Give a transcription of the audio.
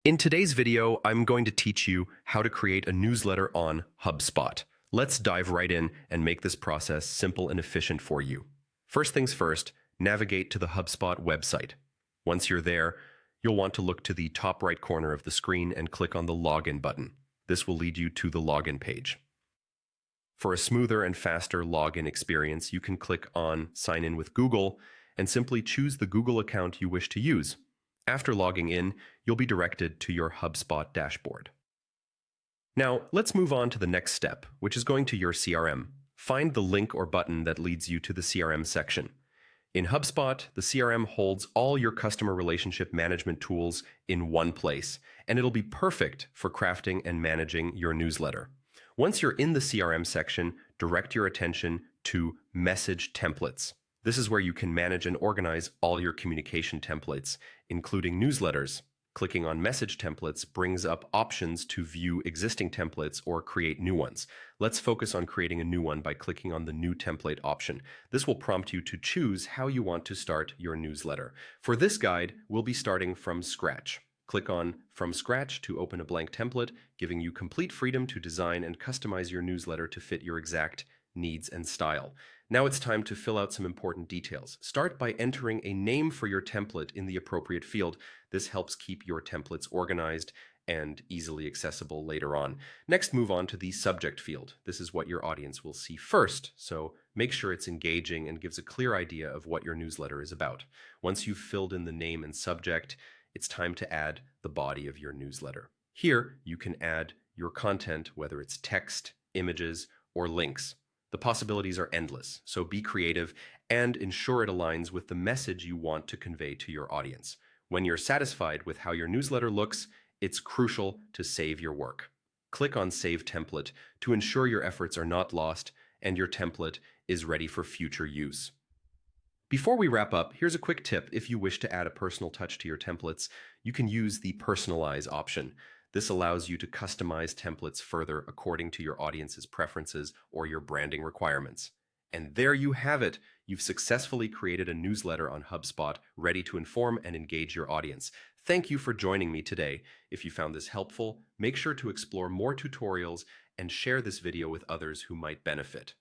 In today's video, I'm going to teach you how to create a newsletter on Hubspot. Let's dive right in and make this process simple and efficient for you. First things first, navigate to the Hubspot website. Once you're there, you'll want to look to the top right corner of the screen and click on the Login button. This will lead you to the login page. For a smoother and faster login experience, you can click on Sign in with Google and simply choose the Google account you wish to use. After logging in, you'll be directed to your Hubspot dashboard. Now, let's move on to the next step, which is going to your CRM. Find the link or button that leads you to the CRM section. In HubSpot, the CRM holds all your customer relationship management tools in one place, and it'll be perfect for crafting and managing your newsletter. Once you're in the CRM section, direct your attention to Message Templates. This is where you can manage and organize all your communication templates, including newsletters. Clicking on Message Templates brings up options to view existing templates or create new ones. Let's focus on creating a new one by clicking on the New Template option. This will prompt you to choose how you want to start your newsletter. For this guide, we'll be starting from scratch. Click on From Scratch to open a blank template, giving you complete freedom to design and customize your newsletter to fit your exact needs and style. Now it's time to fill out some important details. Start by entering a name for your template in the appropriate field. This helps keep your templates organized and easily accessible later on. Next, move on to the subject field. This is what your audience will see first, so make sure it's engaging and gives a clear idea of what your newsletter is about. Once you've filled in the name and subject, it's time to add the body of your newsletter. Here, you can add your content, whether it's text, images, or links. The possibilities are endless, so be creative and ensure it aligns with the message you want to convey to your audience. When you're satisfied with how your newsletter looks, it's crucial to save your work. Click on Save Template to ensure your efforts are not lost and your template is ready for future use. Before we wrap up, here's a quick tip. If you wish to add a personal touch to your templates, you can use the Personalize option. This allows you to customize templates further according to your audience's preferences or your branding requirements. And there you have it. You've successfully created a newsletter on HubSpot, ready to inform and engage your audience. Thank you for joining me today. If you found this helpful, make sure to explore more tutorials and share this video with others who might benefit.